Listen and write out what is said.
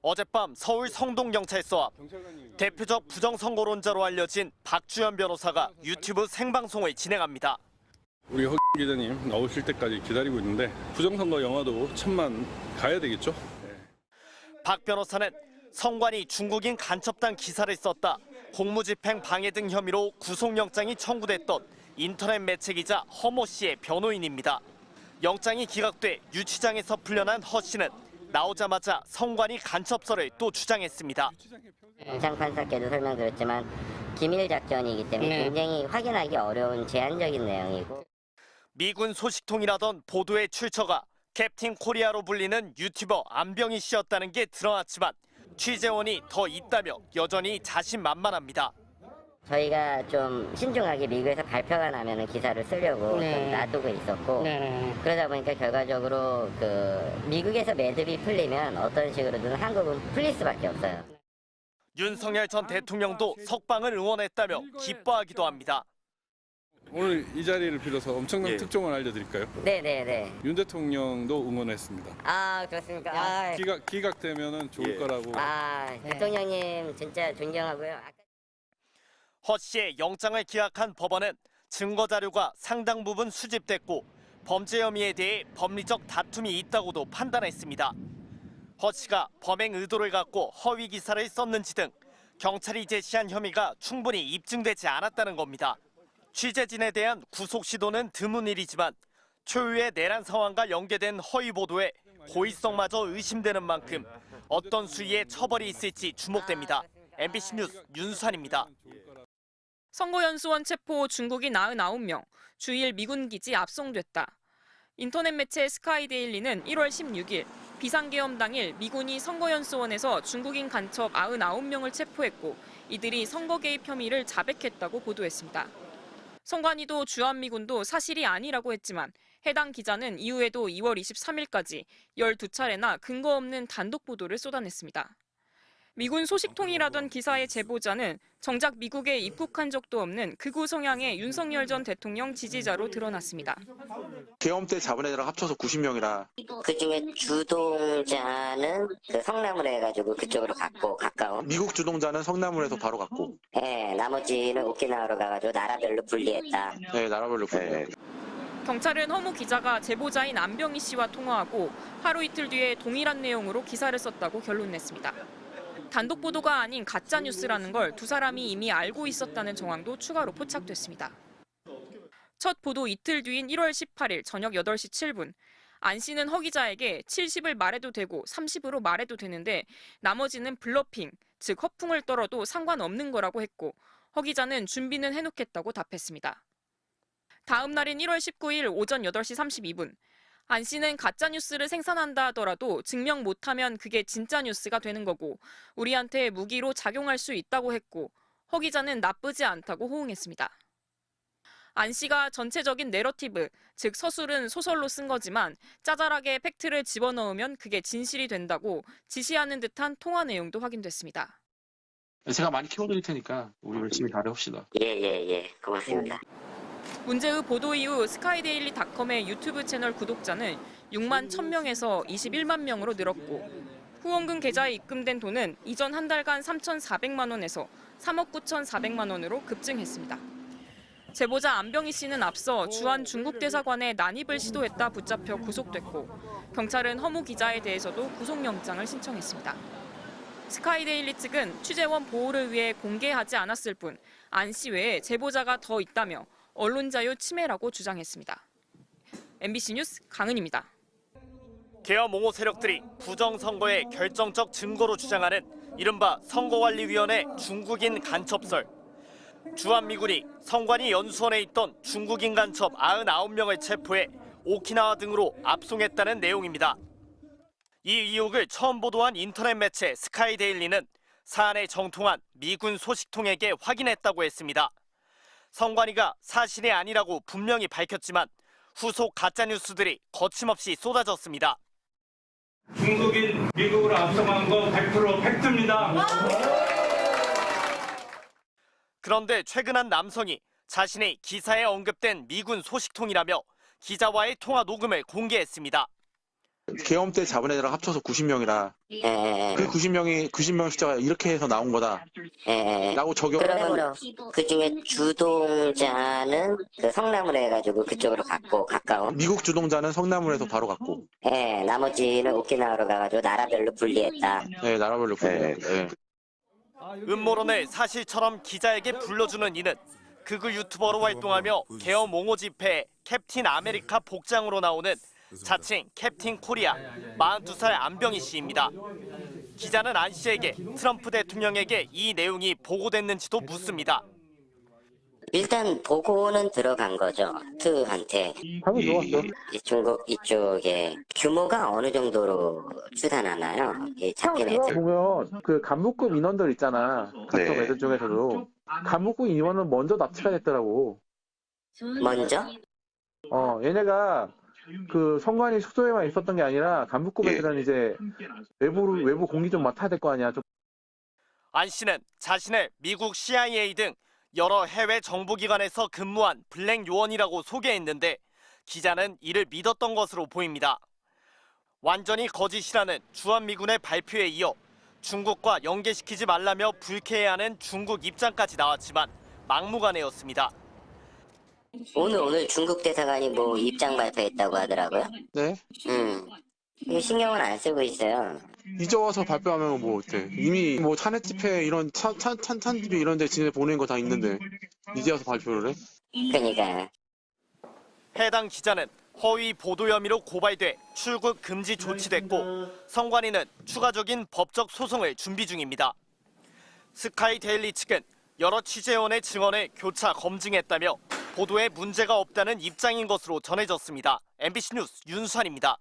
어젯밤 서울 성동경찰서 앞 대표적 부정선거론자로 알려진 박주현 변호사가 유튜브 생방송을 진행합니다. 우리 허 기자님 나오실 때까지 기다리고 있는데 부정선거 영화도 천만 가야 되겠죠? 네. 박 변호사는 성관이 중국인 간첩단 기사를 썼다, 공무집행 방해 등 혐의로 구속영장이 청구됐던 인터넷 매체 기자 허모 씨의 변호인입니다. 영장이 기각돼 유치장에서 풀려난 허 씨는 나오자마자 성관이 간첩설을 또 주장했습니다. 영장 판사께도 설명드렸지만 기밀 작전이기 때문에 굉장히 확인하기 어려운 제한적인 내용이고, 미군 소식통이라던 보도의 출처가 캡틴 코리아로 불리는 유튜버 안병희 씨였다는 게 드러났지만 취재원이 더 있다며 여전히 자신만만합니다. 저희가 좀 신중하게 미국에서 발표가 나면 기사를 쓰려고 좀 놔두고 있었고, 그러다 보니까 결과적으로 미국에서 매듭이 풀리면 어떤 식으로든 한국은 풀릴 수밖에 없어요. 윤석열 전 대통령도 석방을 응원했다며 기뻐하기도 합니다. 오늘 이 자리를 빌어서 엄청난 특종을 알려드릴까요? 네네네. 윤 대통령도 응원했습니다. 아, 그렇습니까? 기각되면은 좋을 거라고. 대통령님 진짜 존경하고요. 허 씨의 영장을 기각한 법원은 증거 자료가 상당 부분 수집됐고 범죄 혐의에 대해 법리적 다툼이 있다고도 판단했습니다. 허 씨가 범행 의도를 갖고 허위 기사를 썼는지 등 경찰이 제시한 혐의가 충분히 입증되지 않았다는 겁니다. 취재진에 대한 구속 시도는 드문 일이지만 초유의 내란 상황과 연계된 허위 보도에 고의성마저 의심되는 만큼 어떤 수위의 처벌이 있을지 주목됩니다. MBC 뉴스 윤수환입니다. 선거연수원 체포 중국인 99명, 주일 미군 기지 압송됐다. 인터넷 매체 스카이데일리는 1월 16일 비상계엄 당일 미군이 선거연수원에서 중국인 간첩 99명을 체포했고 이들이 선거 개입 혐의를 자백했다고 보도했습니다. 성관이도 주한미군도 사실이 아니라고 했지만 해당 기자는 이후에도 2월 23일까지 12차례나 근거 없는 단독 보도를 쏟아냈습니다. 미군 소식통이라던 기사의 제보자는 정작 미국에 입국한 적도 없는 극우 성향의 윤석열 전 대통령 지지자로 드러났습니다. 계엄 때 잡은 애들랑 합쳐서 90명이라. 그중에 주동자는 성남으로 해가지고 그쪽으로 갔고, 가까운. 미국 주동자는 성남으로 해서 바로 갔고. 네, 나머지는 오키나와로 가가지고 나라별로 분리했다. 네, 나라별로 분리해. 경찰은 허무 기자가 제보자인 안병희 씨와 통화하고 하루 이틀 뒤에 동일한 내용으로 기사를 썼다고 결론냈습니다. 단독 보도가 아닌 가짜 뉴스라는 걸 두 사람이 이미 알고 있었다는 정황도 추가로 포착됐습니다. 첫 보도 이틀 뒤인 1월 18일 저녁 8시 7분, 안 씨는 허 기자에게 70을 말해도 되고 30으로 말해도 되는데 나머지는 블러핑, 즉 허풍을 떨어도 상관없는 거라고 했고 허 기자는 준비는 해놓겠다고 답했습니다. 다음 날인 1월 19일 오전 8시 32분, 안 씨는 가짜 뉴스를 생산한다 하더라도 증명 못하면 그게 진짜 뉴스가 되는 거고 우리한테 무기로 작용할 수 있다고 했고 허 기자는 나쁘지 않다고 호응했습니다. 안 씨가 전체적인 내러티브, 즉 서술은 소설로 쓴 거지만 짜잘하게 팩트를 집어넣으면 그게 진실이 된다고 지시하는 듯한 통화 내용도 확인됐습니다. 제가 많이 키워드릴 테니까 우리 열심히 잘해봅시다. 예, 고맙습니다. 문제의 보도 이후 스카이데일리닷컴의 유튜브 채널 구독자는 6만 1,000명에서 21만 명으로 늘었고 후원금 계좌에 입금된 돈은 이전 한 달간 3,400만 원에서 3억 9,400만 원으로 급증했습니다. 제보자 안병희 씨는 앞서 주한 중국 대사관에 난입을 시도했다 붙잡혀 구속됐고 경찰은 허무 기자에 대해서도 구속영장을 신청했습니다. 스카이데일리 측은 취재원 보호를 위해 공개하지 않았을 뿐 안 씨 외에 제보자가 더 있다며 언론 자유 침해라고 주장했습니다. MBC 뉴스 강은입니다. 계엄 옹호 세력들이 부정선거의 결정적 증거로 주장하는 이른바 선거관리위원회 중국인 간첩설. 주한미군이 성관이 연수원에 있던 중국인 간첩 99명을 체포해 오키나와 등으로 압송했다는 내용입니다. 이 의혹을 처음 보도한 인터넷 매체 스카이데일리는 사안에 정통한 미군 소식통에게 확인했다고 했습니다. 성관이가 사실이 아니라고 분명히 밝혔지만 후속 가짜뉴스들이 거침없이 쏟아졌습니다. 중국인 미국으로 압송한 거 100% 팩트입니다. 그런데 최근 한 남성이 자신의 기사에 언급된 미군 소식통이라며 기자와의 통화 녹음을 공개했습니다. 계엄 때 잡은 애들랑 합쳐서 90명이라 예. 그 90명 숫자가 이렇게 해서 나온 거다. 예. 라고 적용을 그러면 그 중에 주동자는 그 성남으로 해가지고 그쪽으로 갔고 가까운. 미국 주동자는 성남으로 바로 갔고. 예. 나머지는 오키나와로 가가지고 나라별로 분리했다. 네, 나라별로 분리해요. 네. 음모론을 사실처럼 기자에게 불러주는 이는 극우 유튜버로 활동하며 계엄 옹호 집회에 캡틴 아메리카 복장으로 나오는 자칭 캡틴 코리아 42살 안병희 씨입니다. 기자는 안 씨에게 트럼프 대통령에게 이 내용이 보고됐는지도 묻습니다. 일단 보고는 들어간 거죠. 트한테. 하고 들어왔어. 중국 이쪽에 규모가 어느 정도로 추산하나요? 이 잡힌 그거 애들. 보면 그 간부급 인원들 있잖아. 각종 애들 중에서도 간부급 인원은 먼저 납치가 됐더라고. 먼저? 얘네가 그 성관이 숙소에만 있었던 게 아니라 간부급 애들은 이제 외부 공기 좀 맡아야 될 거 아니야. 좀. 안 씨는 자신을 미국 CIA 등 여러 해외 정보기관에서 근무한 블랙 요원이라고 소개했는데 기자는 이를 믿었던 것으로 보입니다. 완전히 거짓이라는 주한미군의 발표에 이어 중국과 연계시키지 말라며 불쾌해하는 중국 입장까지 나왔지만 막무가내였습니다. 오늘 중국 대사관이 뭐 입장 발표했다고 하더라고요. 네. 이거 신경은 안 쓰고 있어요. 이제 와서 발표하면 뭐 어때? 이미 뭐 찬해 집회 이런 찬 집회 이런 데 지네 보낸 거 다 있는데 이제 와서 발표를 해? 그러니까 해당 기자는 허위 보도 혐의로 고발돼 출국 금지 조치됐고 성관이는 추가적인 법적 소송을 준비 중입니다. 스카이 데일리 측은 여러 취재원의 증언을 교차 검증했다며 보도에 문제가 없다는 입장인 것으로 전해졌습니다. MBC 뉴스 윤수환입니다.